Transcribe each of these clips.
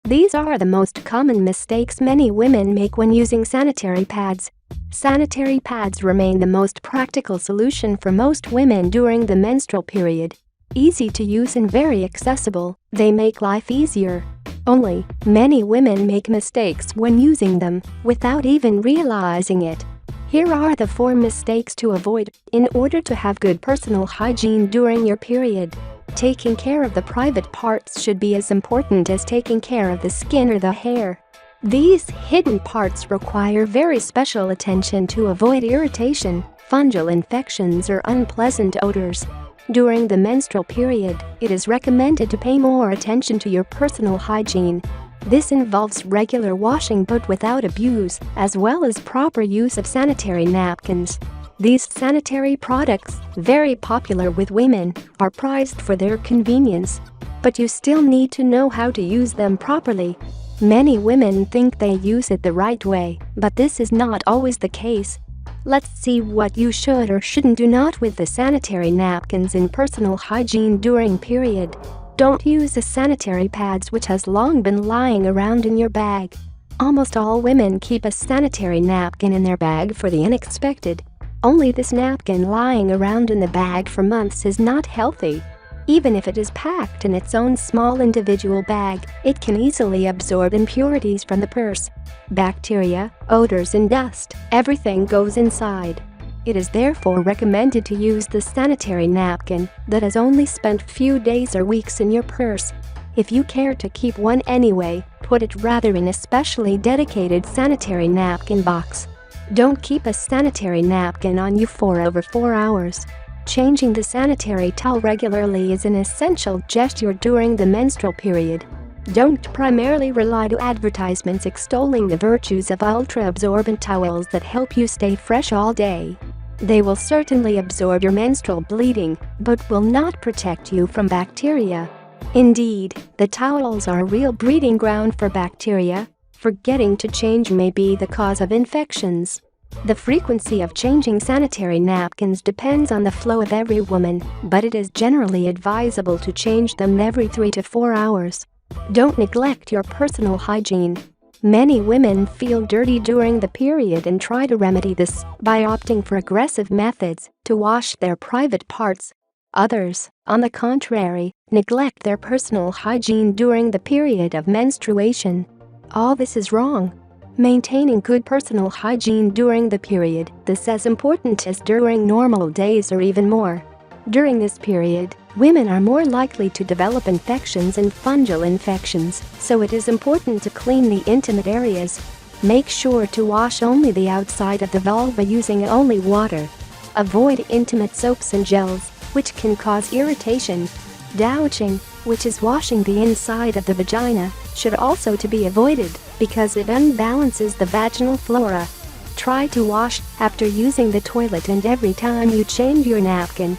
These are the most common mistakes many women make when using sanitary pads. Sanitary pads remain the most practical solution for most women during the menstrual period. Easy to use and very accessible, they make life easier. Only, many women make mistakes when using them without even realizing it. Here are the 4 mistakes to avoid in order to have good personal hygiene during your period. Taking care of the private parts should be as important as taking care of the skin or the hair. These hidden parts require very special attention to avoid irritation, fungal infections or unpleasant odors. During the menstrual period, it is recommended to pay more attention to your personal hygiene. This involves regular washing but without abuse, as well as proper use of sanitary napkins. These sanitary products, very popular with women, are prized for their convenience. But you still need to know how to use them properly. Many women think they use it the right way, but this is not always the case. Let's see what you should or shouldn't do not with the sanitary napkins in personal hygiene during period. Don't use the sanitary pads which has long been lying around in your bag. Almost all women keep a sanitary napkin in their bag for the unexpected. Only this napkin lying around in the bag for months is not healthy. Even if it is packed in its own small individual bag, it can easily absorb impurities from the purse. Bacteria, odors and dust, everything goes inside. It is therefore recommended to use the sanitary napkin that has only spent few days or weeks in your purse. If you care to keep one anyway, put it rather in a specially dedicated sanitary napkin box. Don't keep a sanitary napkin on you for over 4 hours. Changing the sanitary towel regularly is an essential gesture during the menstrual period. Don't primarily rely on advertisements extolling the virtues of ultra-absorbent towels that help you stay fresh all day. They will certainly absorb your menstrual bleeding, but will not protect you from bacteria. Indeed, the towels are a real breeding ground for bacteria. Forgetting to change may be the cause of infections. The frequency of changing sanitary napkins depends on the flow of every woman, but it is generally advisable to change them every 3 to 4 hours. Don't neglect your personal hygiene. Many women feel dirty during the period and try to remedy this by opting for aggressive methods to wash their private parts. Others, on the contrary, neglect their personal hygiene during the period of menstruation. All this is wrong. Maintaining good personal hygiene during the period is as important as during normal days or even more. During this period, women are more likely to develop infections and fungal infections, so it is important to clean the intimate areas. Make sure to wash only the outside of the vulva using only water. Avoid intimate soaps and gels, which can cause irritation. Douching, which is washing the inside of the vagina, should also to be avoided because it unbalances the vaginal flora. Try to wash after using the toilet and every time you change your napkin.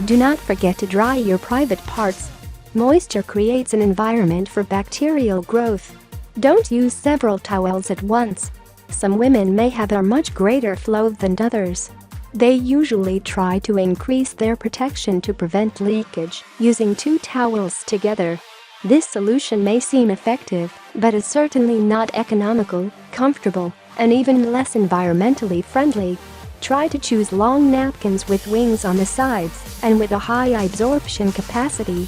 Do not forget to dry your private parts. Moisture creates an environment for bacterial growth. Don't use several towels at once. Some women may have a much greater flow than others. They usually try to increase their protection to prevent leakage using 2 towels together. This solution may seem effective, but is certainly not economical, comfortable, and even less environmentally friendly. Try to choose long napkins with wings on the sides and with a high absorption capacity.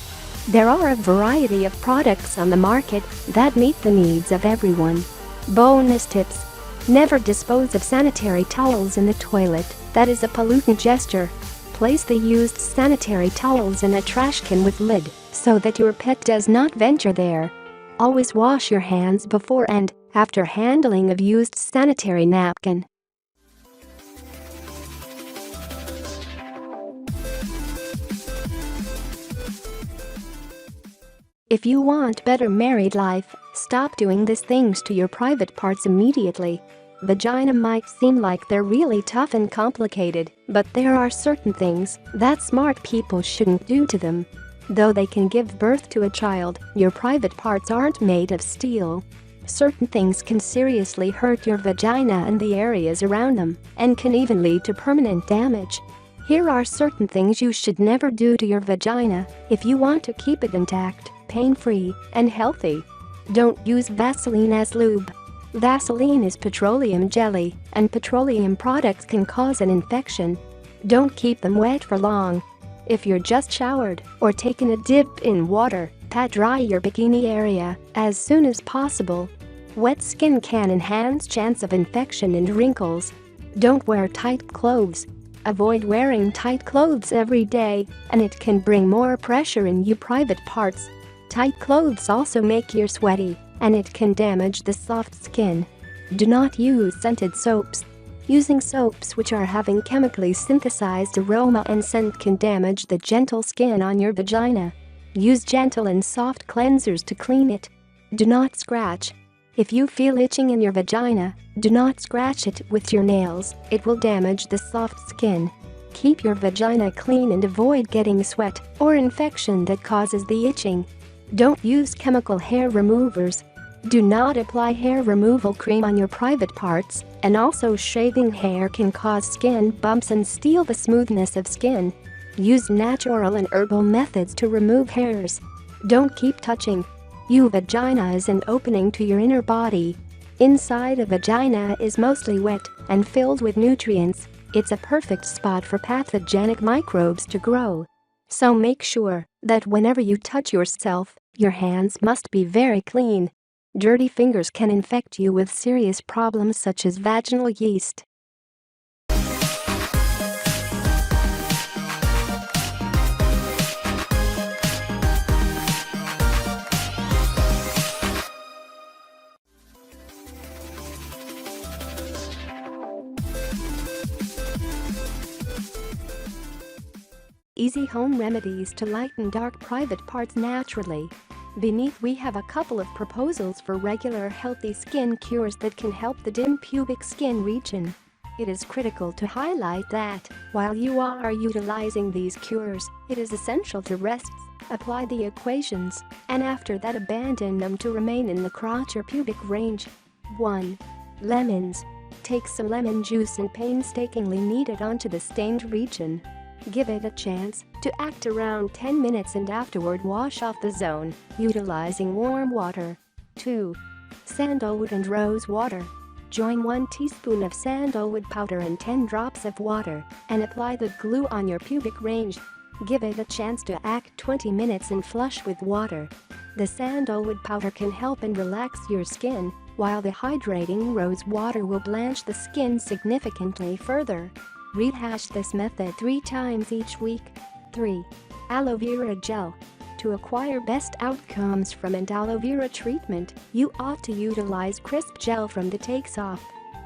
There are a variety of products on the market that meet the needs of everyone. Bonus tips: never dispose of sanitary towels in the toilet. That is a pollutant gesture. Place the used sanitary towels in a trash can with lid so that your pet does not venture there. Always wash your hands before and after handling of used sanitary napkin. If you want better married life, stop doing these things to your private parts immediately. Vagina might seem like they're really tough and complicated, but there are certain things that smart people shouldn't do to them. Though they can give birth to a child, your private parts aren't made of steel. Certain things can seriously hurt your vagina and the areas around them, and can even lead to permanent damage. Here are certain things you should never do to your vagina if you want to keep it intact, pain-free, and healthy. Don't use Vaseline as lube. Vaseline is petroleum jelly, and petroleum products can cause an infection. Don't keep them wet for long. If you're just showered or taken a dip in water, pat dry your bikini area as soon as possible. Wet skin can enhance chance of infection and wrinkles. Don't wear tight clothes. Avoid wearing tight clothes every day, and it can bring more pressure in your private parts. Tight clothes also make you sweaty, and it can damage the soft skin. Do not use scented soaps. Using soaps which are having chemically synthesized aroma and scent can damage the gentle skin on your vagina. Use gentle and soft cleansers to clean it. Do not scratch. If you feel itching in your vagina, do not scratch it with your nails, it will damage the soft skin. Keep your vagina clean and avoid getting sweat or infection that causes the itching. Don't use chemical hair removers. Do not apply hair removal cream on your private parts, and also shaving hair can cause skin bumps and steal the smoothness of skin. Use natural and herbal methods to remove hairs. Don't keep touching. Your vagina is an opening to your inner body. Inside a vagina is mostly wet and filled with nutrients. It's a perfect spot for pathogenic microbes to grow. So make sure that whenever you touch yourself, your hands must be very clean. Dirty fingers can infect you with serious problems such as vaginal yeast. Easy home remedies to lighten dark private parts naturally. Beneath we have a couple of proposals for regular healthy skin cures that can help the dim pubic skin region. It is critical to highlight that, while you are utilizing these cures, it is essential to rest, apply the equations, and after that abandon them to remain in the crotch or pubic range. 1. Lemons. Take some lemon juice and painstakingly knead it onto the stained region. Give it a chance to act around 10 minutes and afterward wash off the zone, utilizing warm water. 2. Sandalwood and rose water. Join 1 teaspoon of sandalwood powder and 10 drops of water and apply the glue on your pubic range. Give it a chance to act 20 minutes and flush with water. The sandalwood powder can help and relax your skin, while the hydrating rose water will blanch the skin significantly further. Rehash this method 3 times each week. 3. Aloe vera gel. To acquire best outcomes from an aloe vera treatment, you ought to utilize crisp gel from the takes off.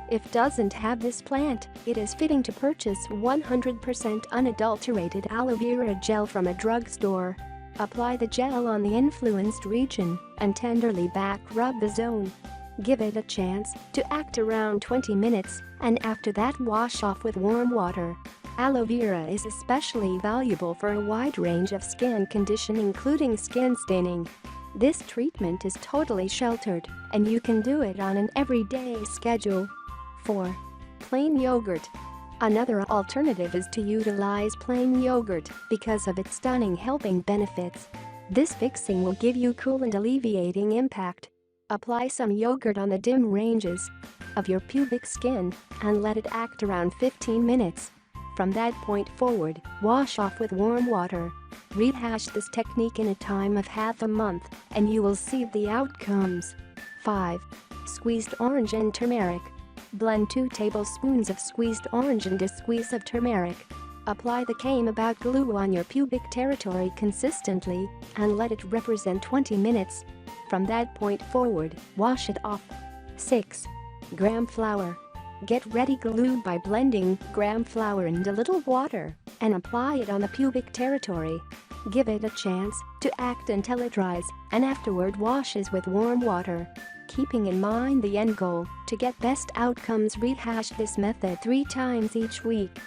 If doesn't have this plant, it is fitting to purchase 100% unadulterated aloe vera gel from a drugstore. Apply the gel on the influenced region and tenderly back rub the zone. Give it a chance to act around 20 minutes, and after that wash off with warm water. Aloe vera is especially valuable for a wide range of skin condition including skin staining. This treatment is totally sheltered, and you can do it on an everyday schedule. 4. Plain yogurt. Another alternative is to utilize plain yogurt because of its stunning helping benefits. This fixing will give you cool and alleviating impact. Apply some yogurt on the dim ranges of your pubic skin and let it act around 15 minutes. From that point forward, wash off with warm water. Rehash this technique in a time of half a month, and you will see the outcomes. 5. Squeezed orange and turmeric. Blend 2 tablespoons of squeezed orange and a squeeze of turmeric. Apply the came-about glue on your pubic territory consistently and let it represent 20 minutes. From that point forward, wash it off. 6. Gram flour. Get ready glue by blending gram flour and a little water and apply it on the pubic territory. Give it a chance to act until it dries and afterward washes with warm water. Keeping in mind the end goal to get best outcomes, rehash this method 3 times each week.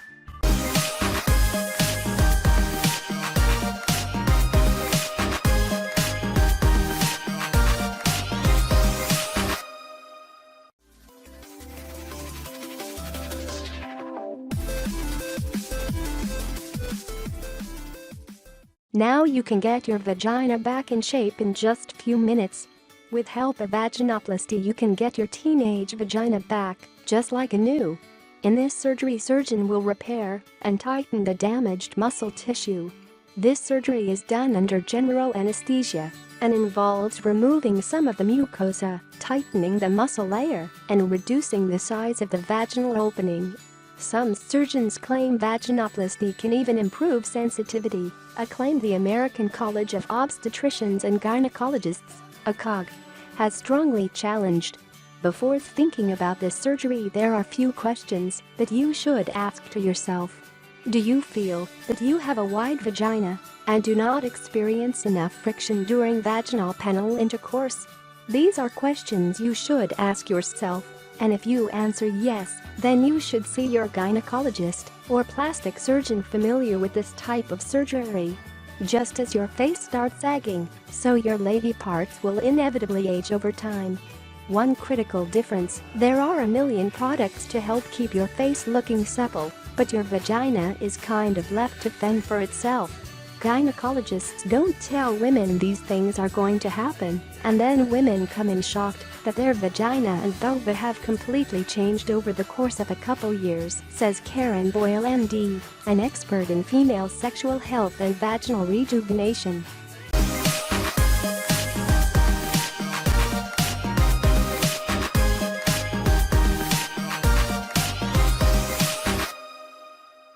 Now you can get your vagina back in shape in just few minutes. With help of vaginoplasty, you can get your teenage vagina back, just like a new. In this surgery, surgeon will repair and tighten the damaged muscle tissue. This surgery is done under general anesthesia and involves removing some of the mucosa, tightening the muscle layer, and reducing the size of the vaginal opening. Some surgeons claim vaginoplasty can even improve sensitivity, a claim the American College of Obstetricians and Gynecologists, ACOG, has strongly challenged. Before thinking about this surgery, there are few questions that you should ask to yourself. Do you feel that you have a wide vagina and do not experience enough friction during vaginal penile intercourse? These are questions you should ask yourself, and if you answer yes, then you should see your gynecologist or plastic surgeon familiar with this type of surgery. Just as your face starts sagging, so your lady parts will inevitably age over time. One critical difference: there are a million products to help keep your face looking supple, but your vagina is kind of left to fend for itself. Gynecologists don't tell women these things are going to happen, and then women come in shocked that their vagina and vulva have completely changed over the course of a couple years, says Karen Boyle, MD, an expert in female sexual health and vaginal rejuvenation.